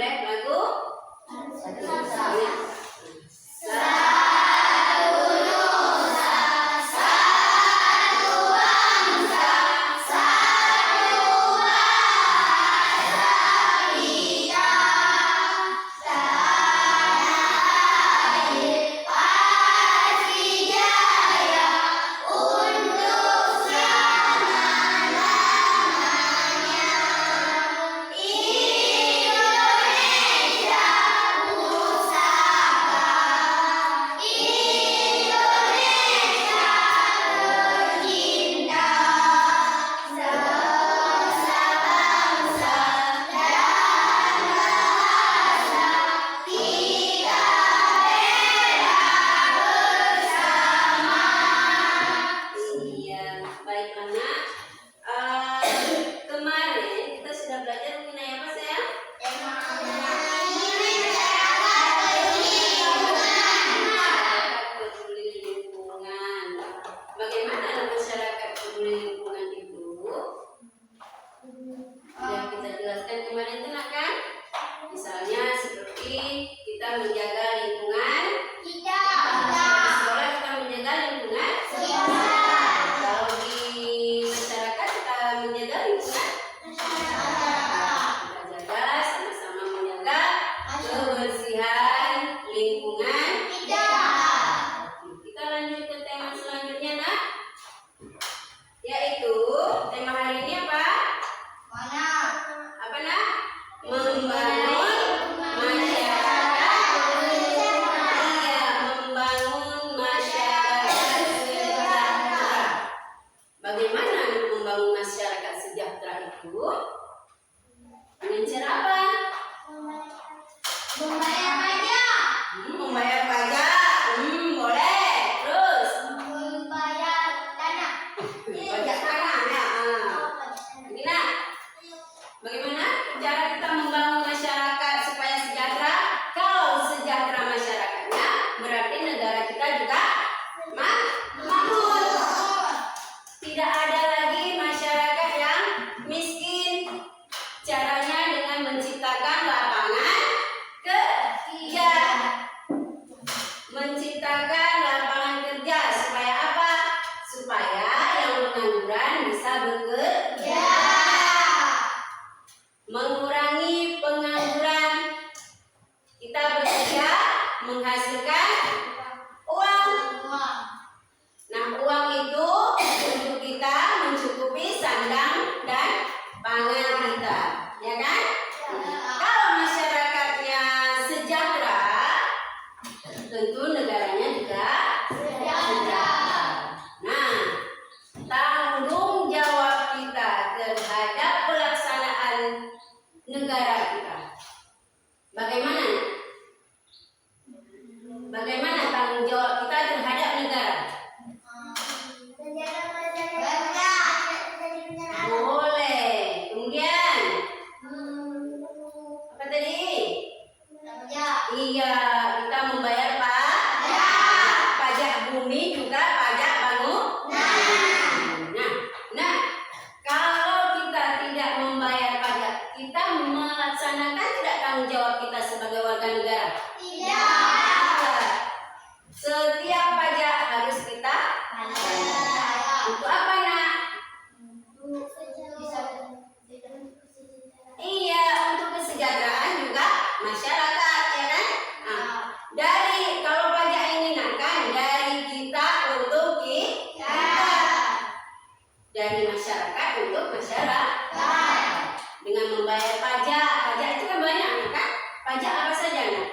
Black lagu menjaga lingkungan kita. Di sekolah kita menjaga lingkungan kita. Kalau di masyarakat kita menjaga lingkungan masyarakat. Kita jaga sama-sama menjaga kebersihan lingkungan kita. Kita lanjut ke tema selanjutnya, Nak. Yaitu tema hari ini apa? Apa, Nak? Membangun dengan cara apa? Membayar pajak. Membayar pajak. Boleh. Terus? Membayar tanah. Pajak tanah ya. Gimana? Bagaimana cara kita membangun masyarakat supaya sejahtera? Kalau sejahtera masyarakatnya, berarti negara kita juga makmur. Tidak ada lagi masyarakat yang miskin. Caranya dengan menciptakan lapangan kerja. Menciptakan lapangan kerja supaya apa? Supaya yang pengangguran bisa bekerja. Mengurangi pengangguran. Kita bekerja menghasilkan uang. Nah, uang itu untuk kita mencukupi sandang dan pangan kita, ya kan? Kalau masyarakatnya sejahtera, tentu negaranya juga sejahtera. Nah, tanggung jawab kita terhadap pelaksanaan negara kita. Bagaimana? Bagaimana tanggung jawab kita terhadap negara? Boleh. Kemudian apa tadi? Iya, kita membayar pajak bumi juga pajak bangunan. Nah, kalau kita tidak membayar pajak, kita melaksanakan tidak tanggung jawab kita sebagai warga negara? Tidak. Setiap pajak harus kita bayar. Untuk apa, Nak? Iya, untuk kesejahteraan juga masyarakat, ya kan? Nah, dari kalau pajak ini, Nak, kan dari kita untuk kita, dari masyarakat untuk masyarakat. Dengan membayar pajak itu kan banyak, kan? Pajak apa saja, Nak?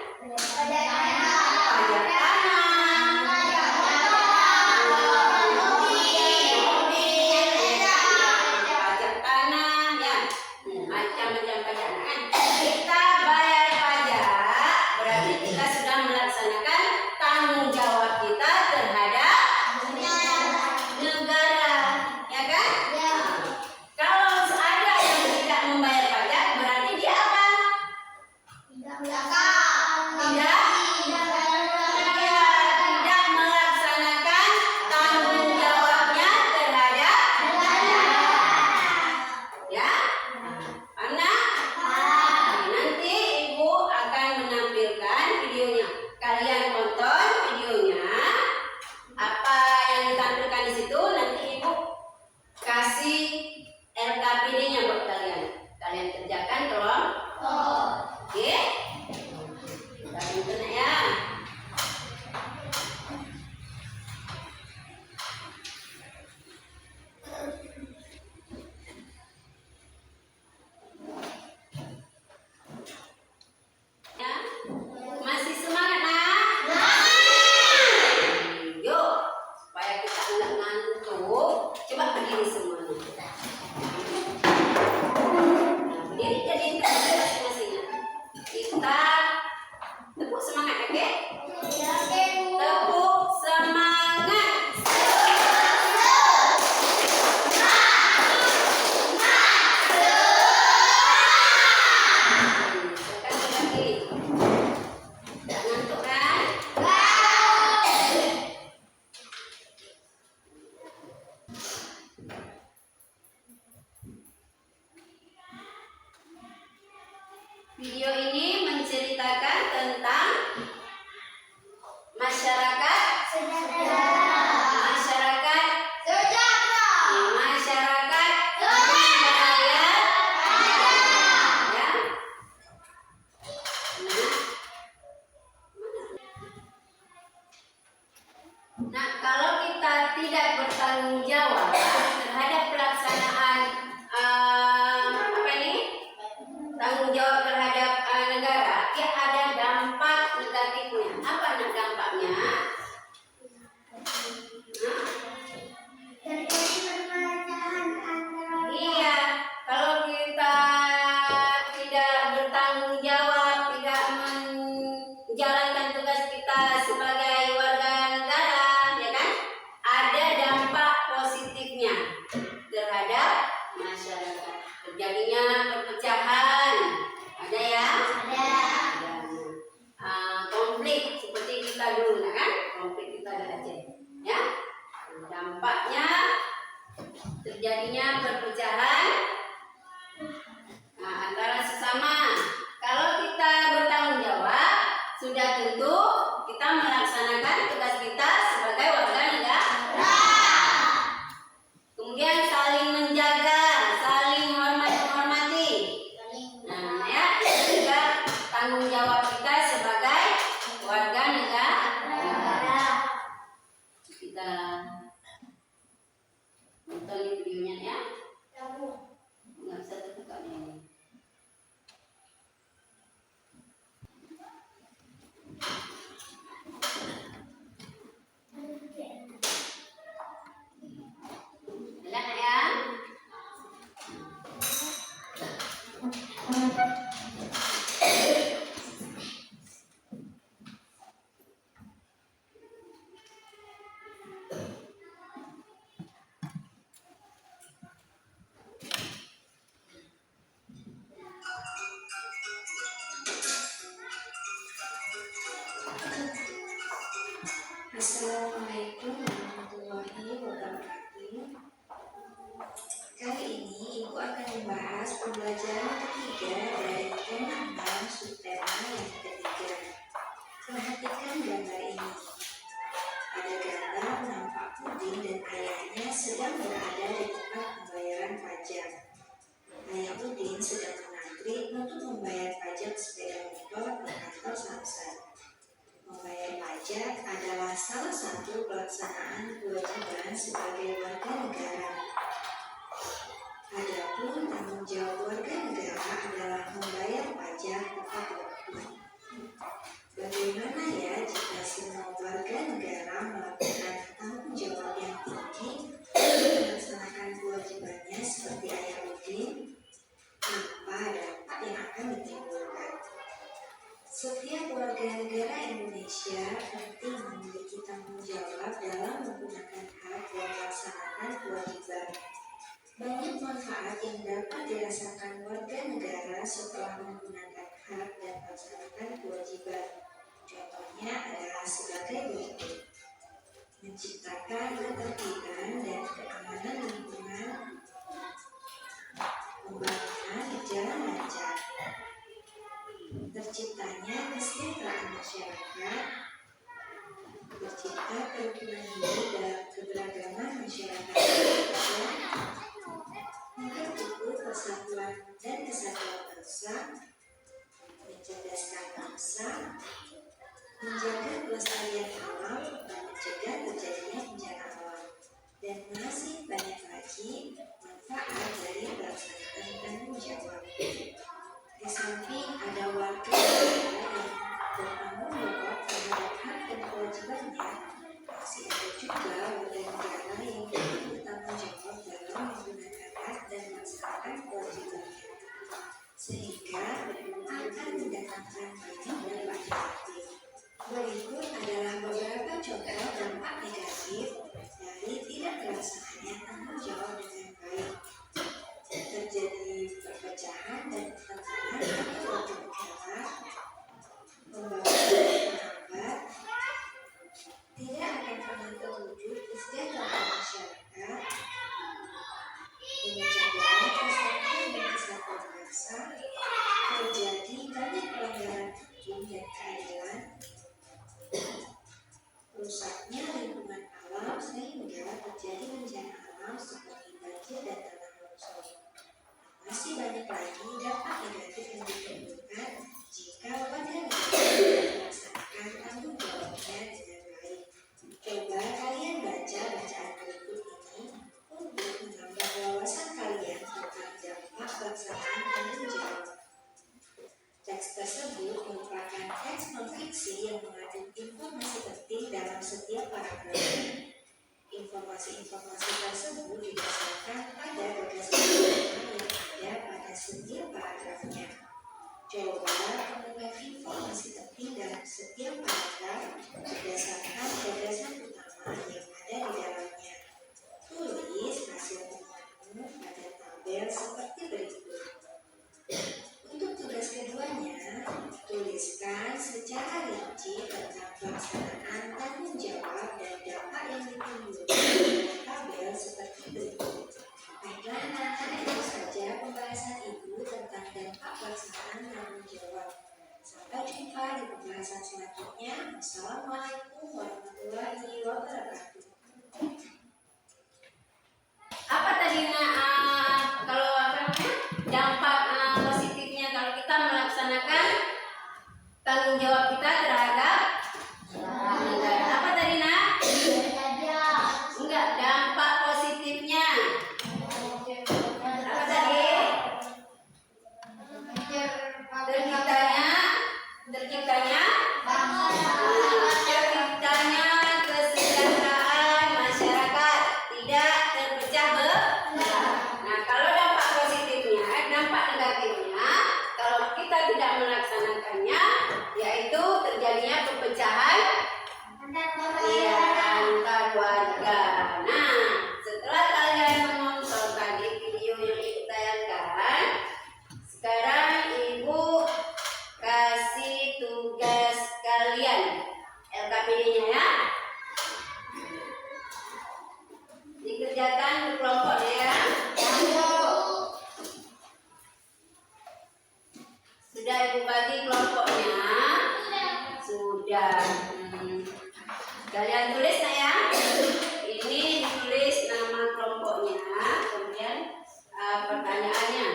terjadinya perpecahan antara sesama. Kalau kita bertanggung jawab, sudah tentu kita melaksanakan tugas kita sebagai warga negara. Kemudian saling menjaga, saling menghormati. Nah, ya, itu juga tanggung jawab kita sebagai warga negara. Kita nonton videonya ya. Nggak bisa terbuka ini. Lihat ya. Assalamualaikum warahmatullahi wabarakatuh. Kali ini Ibu akan membahas pembelajaran ketiga dari tema 6 subtema yang ketiga. Perhatikan gambar ini. Pada gambar nampak Udin dan ayahnya sedang berada di tempat pembayaran pajak. Ayah Udin sedang mengantri untuk membayar pajak sepeda motor di kantor Samsat. Membayar pajak adalah salah satu pelaksanaan kewajiban sebagai warga negara. Adapun tanggung jawab warga negara adalah membayar pajak tepat waktu. Bagaimana ya jika semua warga negara melakukan tanggung jawab yang tinggi dan melaksanakan kewajibannya seperti ayah Udin? Apa dampak yang akan ditimbulkan? Setiap warga negara Indonesia penting memiliki tanggung jawab dalam menggunakan hak dan melaksanakan kewajiban. Banyak manfaat yang dapat dirasakan warga negara setelah menggunakan hak dan melaksanakan kewajiban. Contohnya adalah sebagai berikut: menciptakan ketertiban dan keamanan lingkungan, pembangunan berjalan lancar, terciptanya kesejahteraan masyarakat, tercipta kerukunan hidup dalam keberagaman masyarakat Indonesia, memperkuat persatuan dan kesatuan bangsa, mencerdaskan bangsa, menjaga kelestarian alam dan mencegah terjadinya bencana alam, dan masih banyak lagi manfaat dari pelaksanaan tanggung jawab. Di samping ada warga negara yang bertanggung jawab terhadap hak dan kewajibannya, masih ada juga warga negara yang bertanggung jawab dalam menggunakan hak dan melaksanakan kewajibannya, sehingga akan mendatangkan banyak dampak negatif. Berikut adalah beberapa contoh dampak negatif dari tidak terlaksananya tanggung jawab dengan baik. Terjadi perpecahan dan pertentangan antar warga negara, pembangunan terhambat, tidak akan pernah terwujud kesejahteraan masyarakat, pemecah persatuan dan kesatuan bangsa, terjadi banyak pelanggaran hukum dan keadilan, rusaknya lingkungan alam sehingga terjadi bencana alam seperti banjir dan tanah longsor. Masih banyak lagi dampak negatif yang ditimbulkan jika warga negara tidak melaksanakan tanggung jawabnya dengan baik. Coba kalian baca bacaan berikut ini untuk menambah wawasan kalian tentang dampak pelaksanaan tanggung jawab. Teks tersebut merupakan teks non-fiksi yang mengandung informasi penting dalam setiap paragraf. Informasi-informasi tersebut didasarkan pada gagasan yang ada pada setiap paragrafnya. Coba temukan informasi penting dalam setiap paragraf berdasarkan gagasan utama yang ada di dalamnya. Tulis hasil temuanmu pada tabel seperti berikut. Untuk tugas keduanya, tuliskan secara rinci tentang pelaksanaan tanggung jawab dan dampak yang ditimbulkan pada tabel seperti berikut. Nah, itu saja pembahasan Ibu tentang dampak pelaksanaan tanggung jawab. Sampai jumpa di pembahasan selanjutnya. Wassalamualaikum warahmatullahi wabarakatuh. Apa tadi kalau apa namanya dampak positifnya kalau kita melaksanakan tanggung jawab kita terhadap negara. Apa tadi nak? Enggak, dampak positifnya. Apa tadi? Terciptanya kesejahteraan masyarakat, tidak terpecah belah. Nah, kalau dampak positifnya, dampak negatifnya, kalau kita tidak melaksanakannya, yaitu terjadinya perpecahan antar warga. Nah, setelah kalian menonton tadi video yang Ibu tayangkan, sekarang Ibu kasih tugas kalian LKPD-nya ya. Dikerjakan di kelompoknya ya. Sudah Ibu bagi kelompoknya? Sudah. Kalian tulis ya. Ini ditulis nama kelompoknya, kemudian pertanyaannya.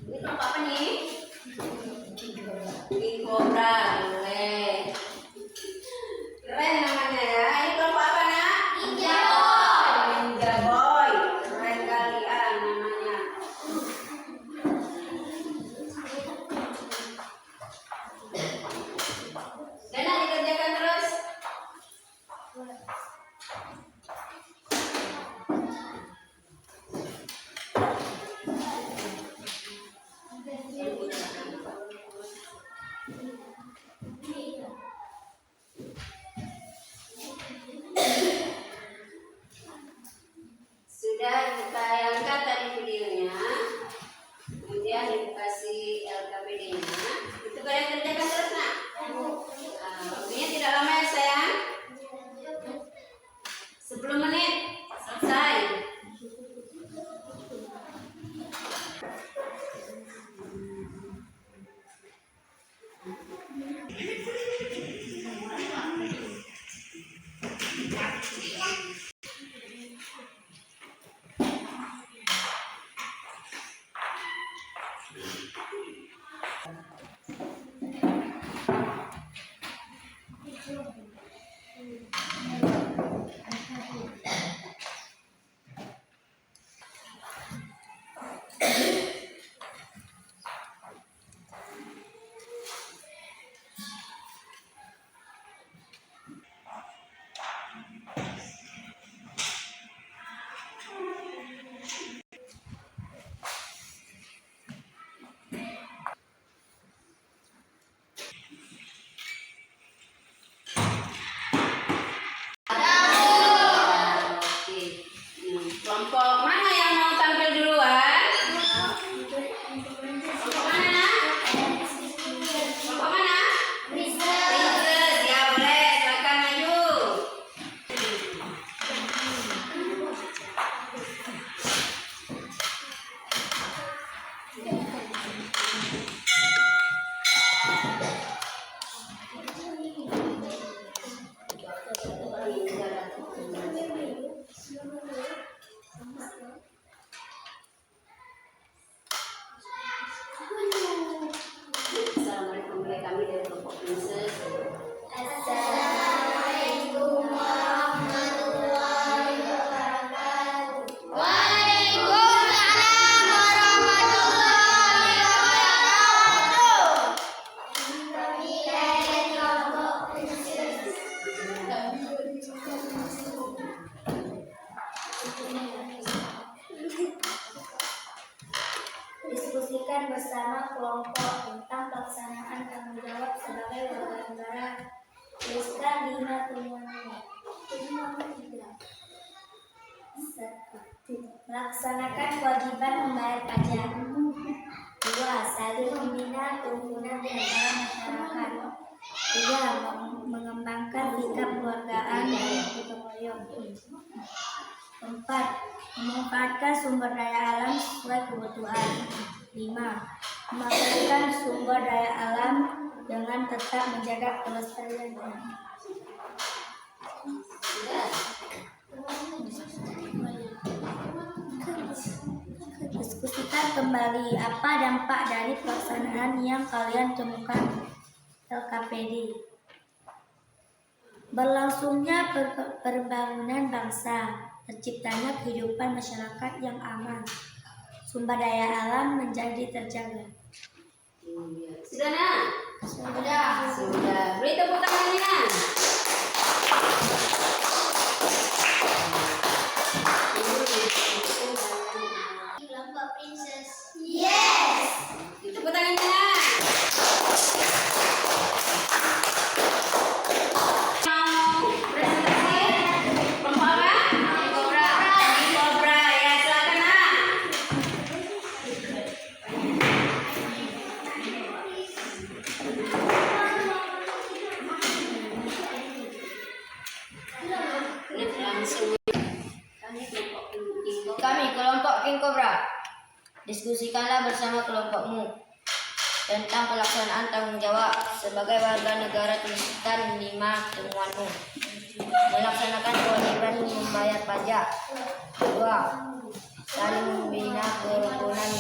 Ini kelompok apa nih? King Cobra, boleh. Keren namanya ya. Ini kelompok apa nak? Ninja Boy. Keren kalian namanya. Dan nak dikerjakan terus. Sudah ditayangkan tadi videonya, kemudian dikasih LKPD-nya. Itu kalian kerjakan terus nak. Waktunya tidak lama ya sayang. 10 menit selesai. Kelompok mana yang mau tampil duluan? Kelompok mana nak? Kelompok mana? Princess, ya boleh, silakan maju. Assalamualaikum, kami dari kelompok Princess. Assalamualaikum warahmatullahi wabarakatuh. Waalaikumsalam warahmatullahi wabarakatuh. Kami dari kelompok Princess. Diskusikan bersama kelompok tentang pelaksanaan tanggung jawab sebagai warga negara. Tuliskan 5 temuannya. Temuan 3. 1. Melaksanakan kewajiban membayar pajak. 2. Saling membina kerukunan di antara masyarakat. 3. Mengembangkan sikap keluargaan dan gotong royong. 4. Memanfaatkan sumber daya alam sesuai kebutuhan. 5. Memanfaatkan sumber daya alam dengan tetap menjaga kelestariannya. Diskusikan kembali apa dampak dari pelaksanaan yang kalian temukan LKPD. Berlangsungnya pembangunan bangsa, terciptanya kehidupan masyarakat yang aman, sumber daya alam menjadi terjaga. Sudah nak? Sudah. Beri tepuk tangannya. Kelompok Princess. Yes. Tepuk tangannya. Mau presentasi kelompok apa? Kobra. Ya, silakan nak. Ini langsung. Kami kelompok King Cobra. Diskusikanlah bersama kelompokmu tentang pelaksanaan tanggung jawab sebagai warga negara. Tuliskan 5 temuanmu. Melaksanakan kewajiban membayar pajak. 2. Saling membina kerukunan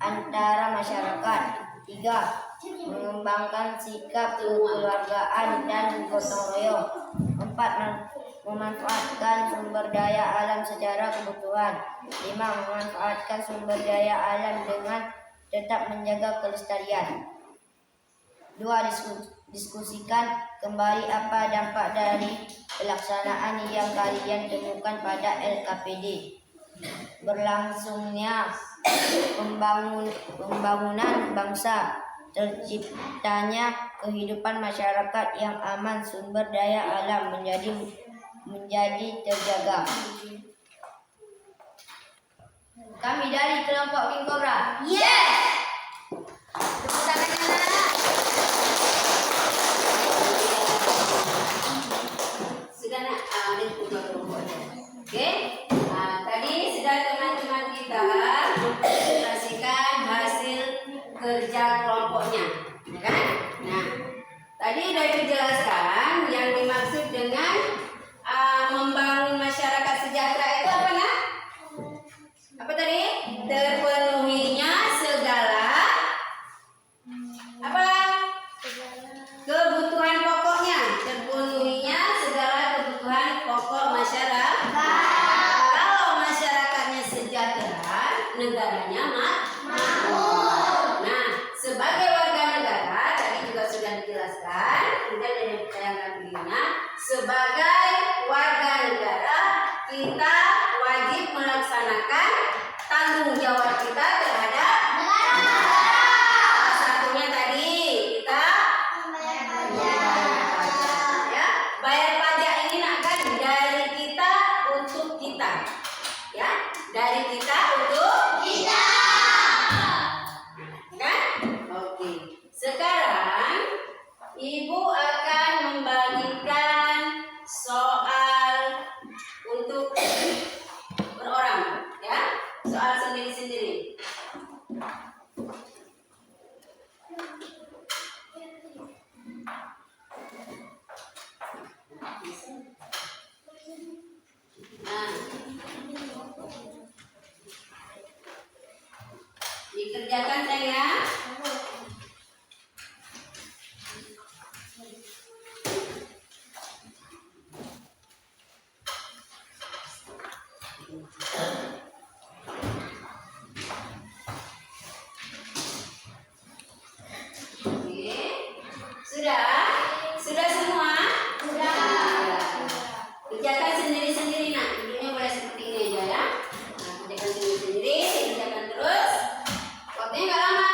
antara masyarakat. 3. Mengembangkan sikap kekeluargaan dan gotong royong. 4. Memanfaatkan sumber daya alam secara kebutuhan. 5. Memanfaatkan sumber daya alam dengan tetap menjaga kelestarian. 2. Diskusikan kembali apa dampak dari pelaksanaan yang kalian temukan pada LKPD. Berlangsungnya pembangunan bangsa, terciptanya kehidupan masyarakat yang aman, sumber daya alam menjadi terjaga. Kami dari kelompok King Cobra. Yes. Tepuk tangannya, anak-anak. Sudah nak? Ini kelompok-kelompoknya. Oke. Tadi sudah teman-teman kita presentasikan hasil kerja kelompoknya, ya kan? Nah, tadi sudah dijelaskan yang dimaksud dengan membangun masyarakat sejahtera itu apa nak? Apa tadi? Terpenuhinya segala apa? Kebutuhan pokoknya. Terpenuhinya segala kebutuhan pokok masyarakat. Kalau masyarakatnya sejahtera, negaranya makmur. Nah, sebagai warga negara tadi juga sudah dijelaskan, kemudian ada ditayangkan videonya. Sebagai warga negara, kita wajib melaksanakan tanggung jawab kita terhadap negara. Salah satunya tadi kita Membayar pajak, ya. Bayar pajak ini nak kan dari kita untuk kita, ya. Dari kita untuk kita. kan? Oke. Sekarang Ibu akan membagikan soal untuk per orang, ya. Soal sendiri-sendiri. Nah, dikerjakan saya. Oke. Sudah? Sudah semua? Sudah. Kerjakan sendiri-sendiri nak. Videonya boleh seperti ini aja ya. Nah, kerjakan sendiri-sendiri, kerjakan terus. Waktunya nggak lama.